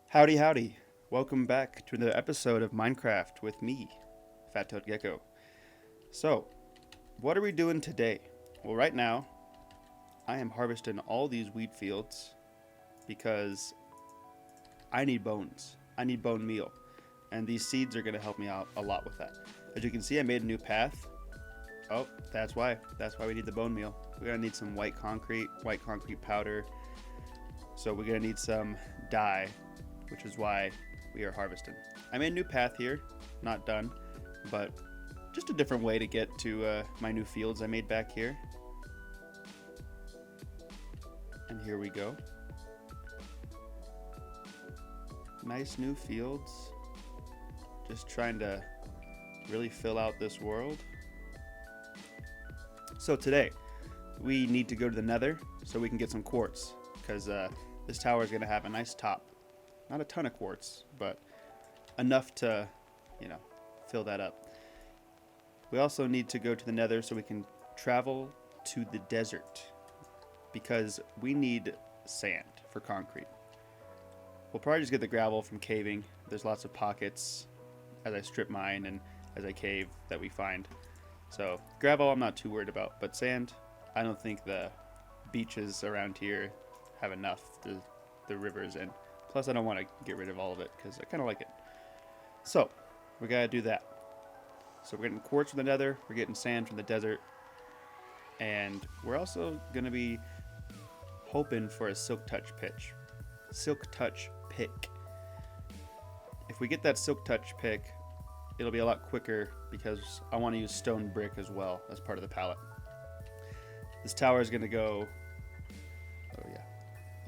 Howdy, howdy. Welcome back to another episode of Minecraft with me, Fat Toad Gecko. So, what are we doing today? Well, right now, I am harvesting all these wheat fields because I need bones. I need bone meal. And these seeds are going to help me out a lot with that. As you can see, I made a new path. Oh, that's why. That's why we need the bone meal. We're going to need some white concrete powder. So we're going to need some dye, which is why we are harvesting. I made a new path here, not done, but just a different way to get to my new fields I made back here. And here we go. Nice new fields. Just trying to really fill out this world. So today, we need to go to the Nether so we can get some quartz, because this tower is going to have a nice top. Not a ton of quartz, but enough to, fill that up. We also need to go to the Nether so we can travel to the desert, because we need sand for concrete. We'll probably just get the gravel from caving. There's lots of pockets as I strip mine and as I cave that we find. So gravel I'm not too worried about, but sand, I don't think the beaches around here have enough, the rivers, and plus I don't want to get rid of all of it because I kind of like it. So we gotta do that. So we're getting quartz from the Nether, we're getting sand from the desert, and we're also gonna be hoping for a silk touch pick. If we get that silk touch pick, it'll be a lot quicker because I want to use stone brick as well as part of the palette. This tower is gonna go.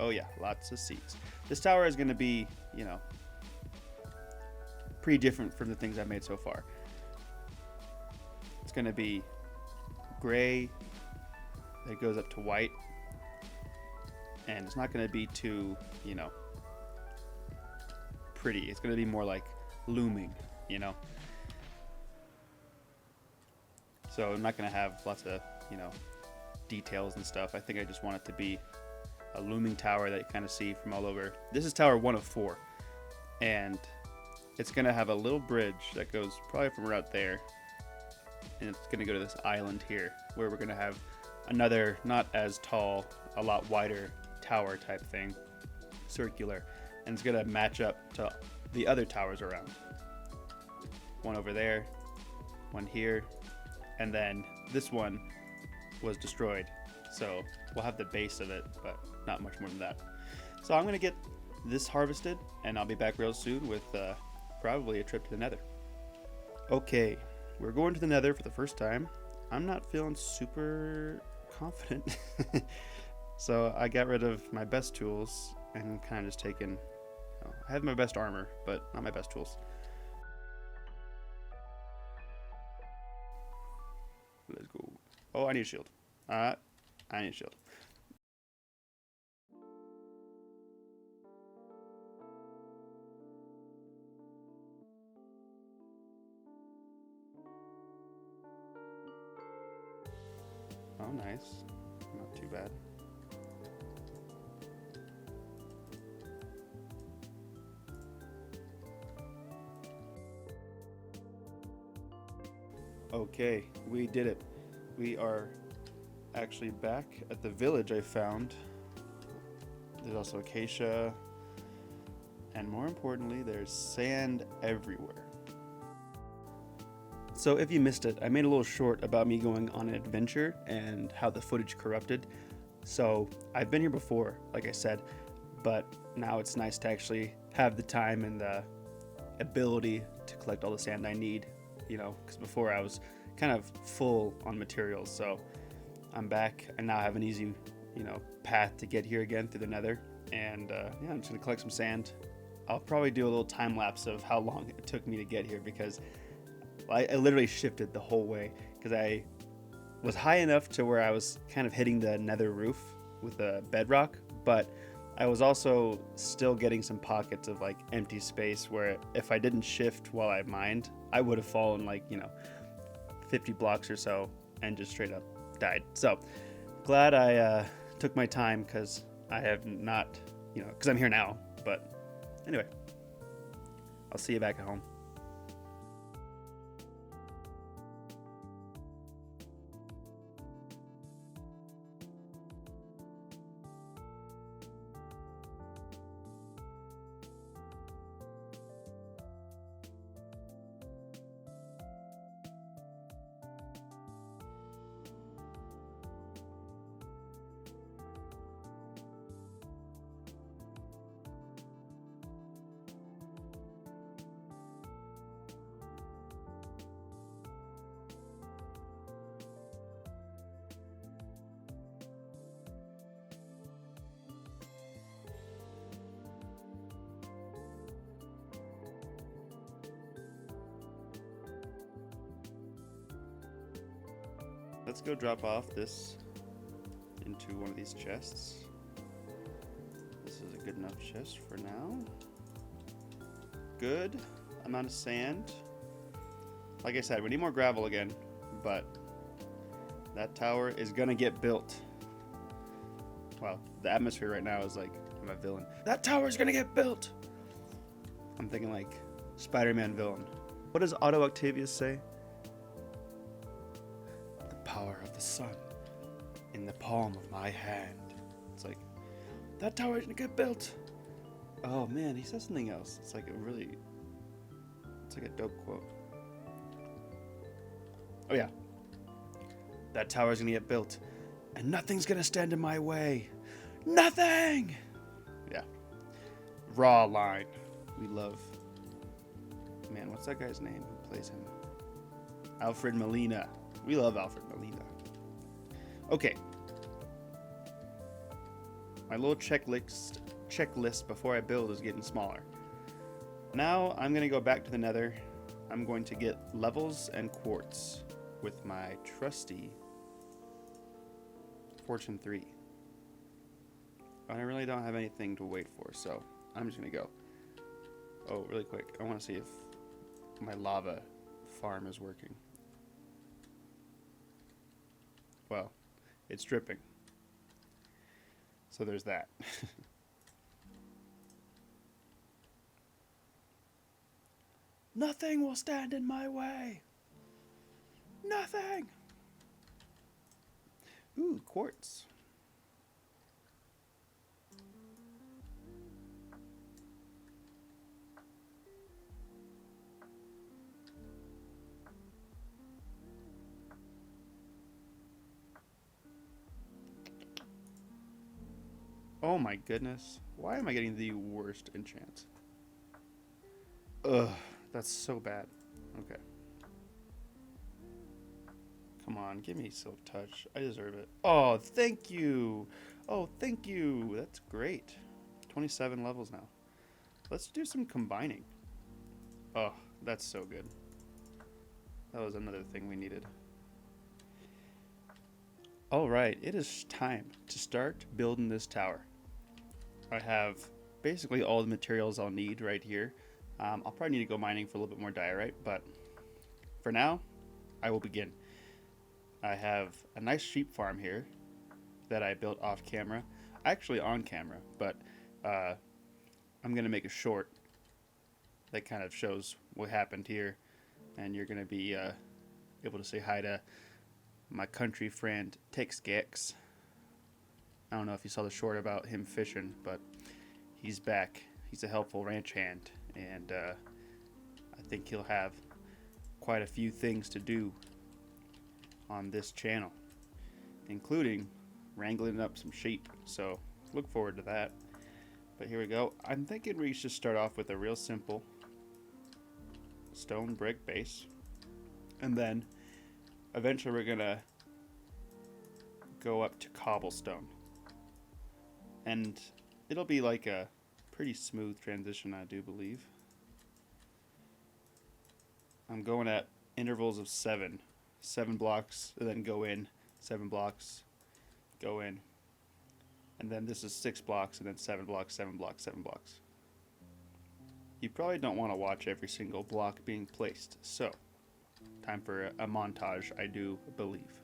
Oh yeah, lots of seeds. This tower is gonna be, pretty different from the things I've made so far. It's gonna be gray that goes up to white, and it's not gonna be too, pretty. It's gonna be more like looming, So I'm not gonna have lots of, details and stuff. I think I just want it to be a looming tower that you kind of see from all over. This is tower 1 of 4, and it's gonna have a little bridge that goes probably from right there, and it's gonna go to this island here where we're gonna have another not as tall, a lot wider tower type thing, circular, and it's gonna match up to the other towers around. One over there, one here, and then this one was destroyed, so we'll have the base of it, but not much more than that. So I'm gonna get this harvested, and I'll be back real soon with probably a trip to the Nether. Okay, we're going to the Nether for the first time. I'm not feeling super confident. So I got rid of my best tools and kind of just taken, I have my best armor, but not my best tools. Let's go. Oh, I need a shield. I need a shield. Oh, nice. Not too bad. Okay, we did it. We are actually back at the village I found. There's also acacia, and more importantly, there's sand everywhere. So if you missed it, I made a little short about me going on an adventure and how the footage corrupted. So I've been here before, like I said, but now it's nice to actually have the time and the ability to collect all the sand I need, because before I was kind of full on materials. So I'm back and now have an easy, path to get here again through the Nether. And I'm just gonna collect some sand. I'll probably do a little time lapse of how long it took me to get here, because I literally shifted the whole way, because I was high enough to where I was kind of hitting the Nether roof with the bedrock, but I was also still getting some pockets of like empty space where if I didn't shift while I mined, I would have fallen like, 50 blocks or so and just straight up died. So glad I took my time, because I have not, because I'm here now, but Anyway, I'll see you back at home. Let's go drop off this into one of these chests. This is a good enough chest for now. Good amount of sand. Like I said, we need more gravel again, but that tower is gonna get built. Wow, the atmosphere right now is like I'm a villain. That tower is gonna get built. I'm thinking like Spider-Man villain. What does Otto Octavius say? Power of the sun in the palm of my hand. It's like, that tower is gonna get built. Oh man, he says something else. It's like it's like a dope quote. Oh yeah. That tower is gonna get built and nothing's gonna stand in my way. Nothing! Yeah. Raw line. We love. Man, what's that guy's name who plays him? Alfred Molina. We love Alfred Molina. Okay. My little checklist before I build is getting smaller. Now I'm going to go back to the nether. I'm going to get levels and quartz with my trusty Fortune 3. I really don't have anything to wait for, so I'm just going to go. Oh, really quick. I want to see if my lava farm is working. Well, it's dripping. So there's that. Nothing will stand in my way. Nothing. Ooh, quartz. Oh my goodness. Why am I getting the worst enchants? Ugh, that's so bad. Okay. Come on, give me Silk Touch. I deserve it. Oh, thank you. Oh, thank you. That's great. 27 levels now. Let's do some combining. Oh, that's so good. That was another thing we needed. Alright, it is time to start building this tower. I have basically all the materials I'll need right here. I'll probably need to go mining for a little bit more diorite, but for now, I will begin. I have a nice sheep farm here that I built off camera. Actually on camera, but I'm going to make a short that kind of shows what happened here, and you're going to be able to say hi to my country friend Tex-Gex. I don't know if you saw the short about him fishing, but he's back. He's a helpful ranch hand, and I think he'll have quite a few things to do on this channel, including wrangling up some sheep. So look forward to that. But here we go. I'm thinking we should start off with a real simple stone brick base, and then eventually we're gonna go up to cobblestone, and it'll be like a pretty smooth transition, I do believe. I'm going at intervals of 7 blocks, and then go in, 7 blocks, go in, and then this is 6 blocks, and then 7 blocks, 7 blocks, 7 blocks. You probably don't want to watch every single block being placed, so time for a montage, I do believe.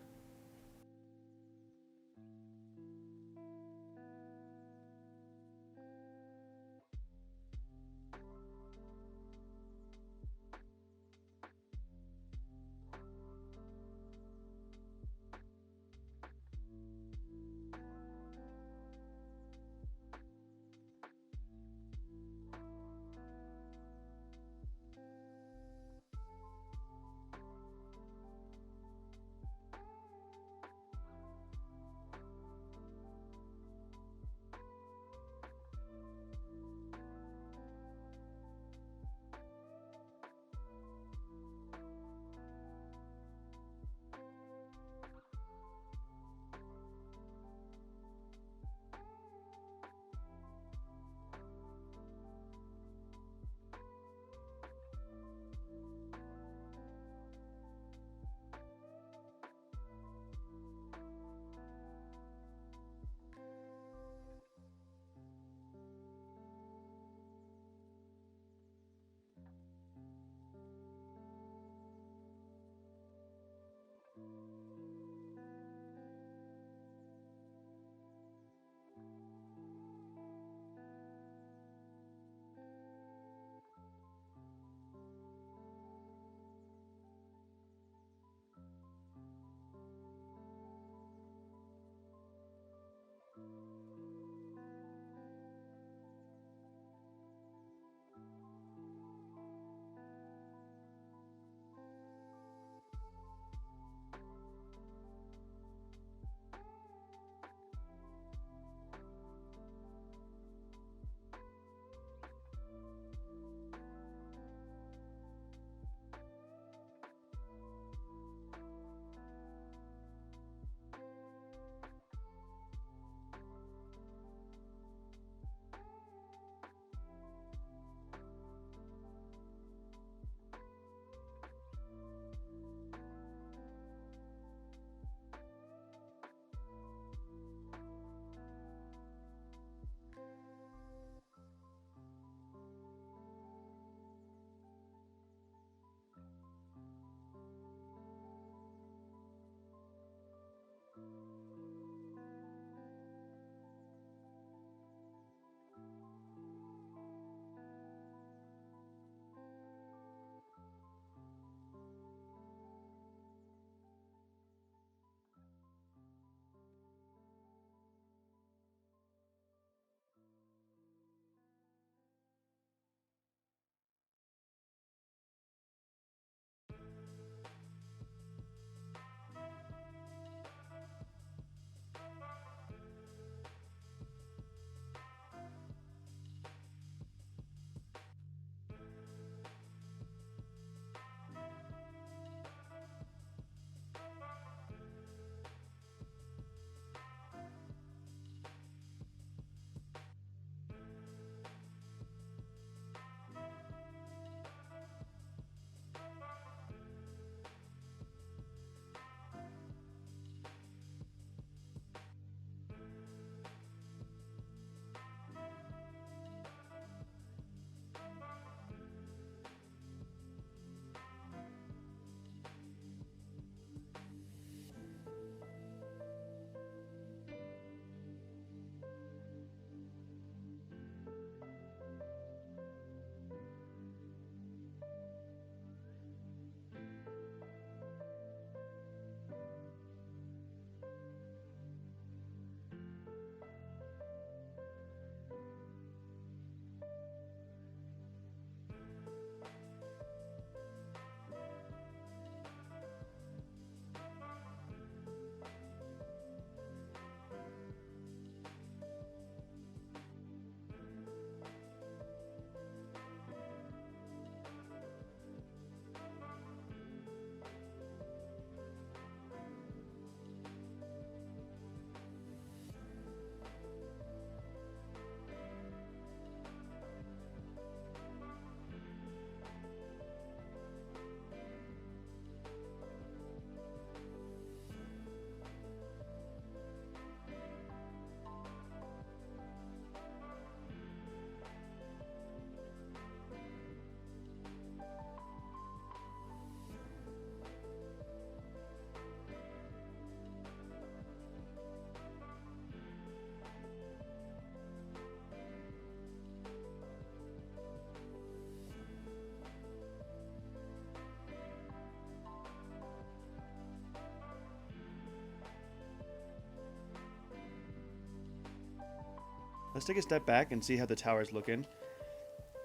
let's take a step back and see how the tower's looking.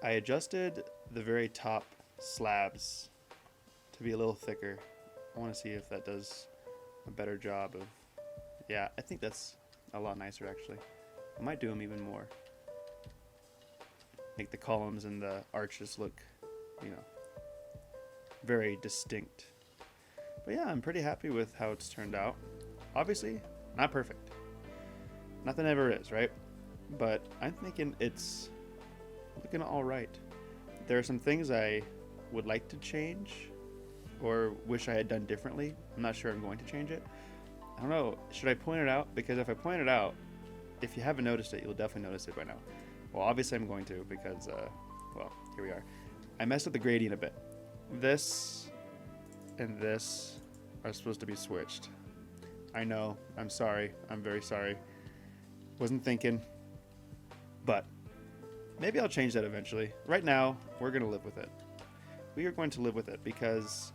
I adjusted the very top slabs to be a little thicker. I want to see if that does a better job of... Yeah, I think that's a lot nicer actually. I might do them even more. Make the columns and the arches look, very distinct. But yeah, I'm pretty happy with how it's turned out. Obviously, not perfect. Nothing ever is, right? But I'm thinking it's looking all right. There are some things I would like to change or wish I had done differently. I'm not sure I'm going to change it. I don't know. Should I point it out? Because if I point it out, if you haven't noticed it, you'll definitely notice it by now. Well, obviously I'm going to because, here we are. I messed up the gradient a bit. This and this are supposed to be switched. I know. I'm sorry. I'm very sorry. Wasn't thinking. But maybe I'll change that eventually. Right now, we're going to live with it. We are going to live with it because,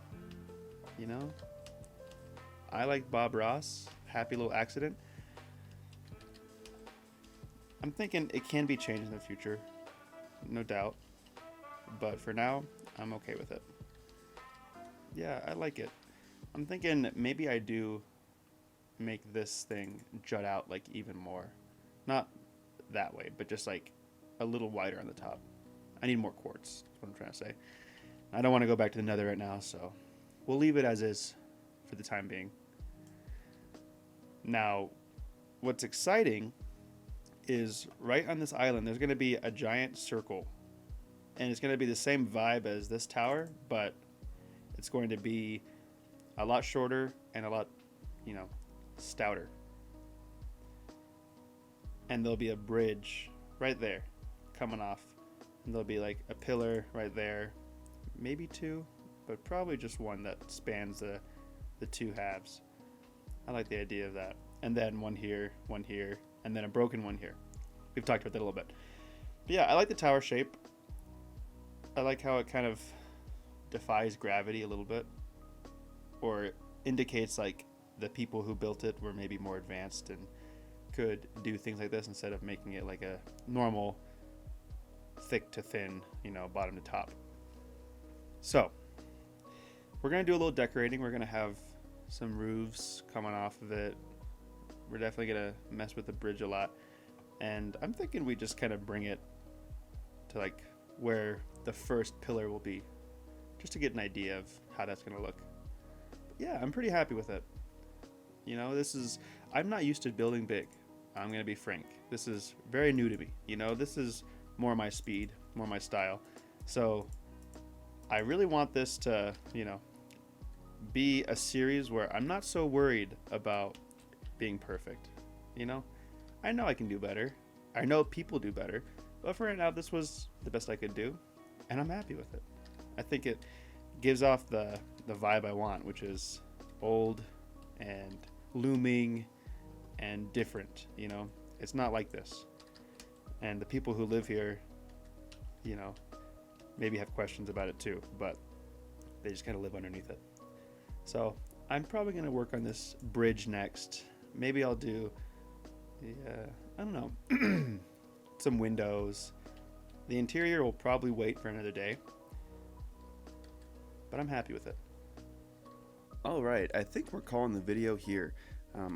I like Bob Ross. Happy little accident. I'm thinking it can be changed in the future. No doubt. But for now, I'm okay with it. Yeah, I like it. I'm thinking maybe I do make this thing jut out like even more. Not that way, but just like a little wider on the top. I need more quartz. That's what I'm trying to say. I don't want to go back to the nether right now, so we'll leave it as is for the time being. Now, what's exciting is right on this island, there's going to be a giant circle. And it's going to be the same vibe as this tower, but it's going to be a lot shorter and a lot, stouter. And there'll be a bridge right there coming off. And there'll be like a pillar right there. Maybe two, but probably just one that spans the two halves. I like the idea of that. And then one here, and then a broken one here. We've talked about that a little bit. But yeah, I like the tower shape. I like how it kind of defies gravity a little bit. Or indicates like the people who built it were maybe more advanced and could do things like this instead of making it like a normal thick to thin, bottom to top. So, we're going to do a little decorating. We're going to have some roofs coming off of it. We're definitely going to mess with the bridge a lot. And I'm thinking we just kind of bring it to like where the first pillar will be, just to get an idea of how that's going to look. But yeah, I'm pretty happy with it. I'm not used to building big. I'm going to be frank. This is very new to me. This is more my speed, more my style. So I really want this to, be a series where I'm not so worried about being perfect. I know I can do better. I know people do better. But for right now, this was the best I could do. And I'm happy with it. I think it gives off the vibe I want, which is old and looming and different. It's not like this. And the people who live here, maybe have questions about it too, but they just kind of live underneath it. So I'm probably going to work on this bridge next. Maybe I'll do, I don't know, some windows. The interior will probably wait for another day, but I'm happy with it. All right, I think we're calling the video here.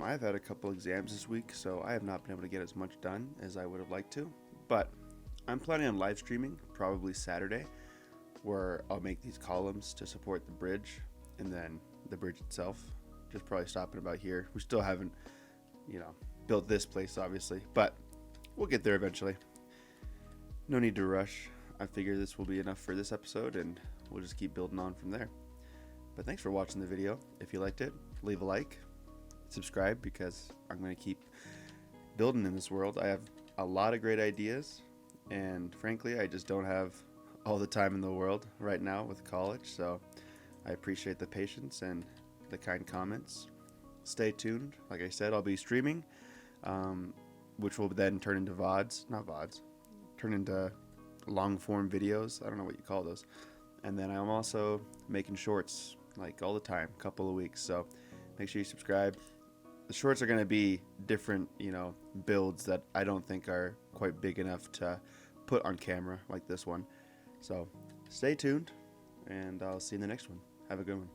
I've had a couple exams this week, so I have not been able to get as much done as I would have liked to, but I'm planning on live streaming probably Saturday, where I'll make these columns to support the bridge, and then the bridge itself. Just probably stopping about here. We still haven't, built this place, obviously, but we'll get there eventually. No need to rush. I figure this will be enough for this episode, and we'll just keep building on from there. But thanks for watching the video. If you liked it, leave a like, subscribe, because I'm going to keep building in this world. I have a lot of great ideas, and frankly, I just don't have all the time in the world right now with college, so I appreciate the patience and the kind comments. Stay tuned. Like I said, I'll be streaming, which will then turn into turn into long form videos. I don't know what you call those. And then I'm also making shorts like all the time, couple of weeks. So make sure you subscribe. the shorts are going to be different, you know, builds that I don't think are quite big enough to put on camera like this one. So stay tuned, and I'll see you in the next one. Have a good one.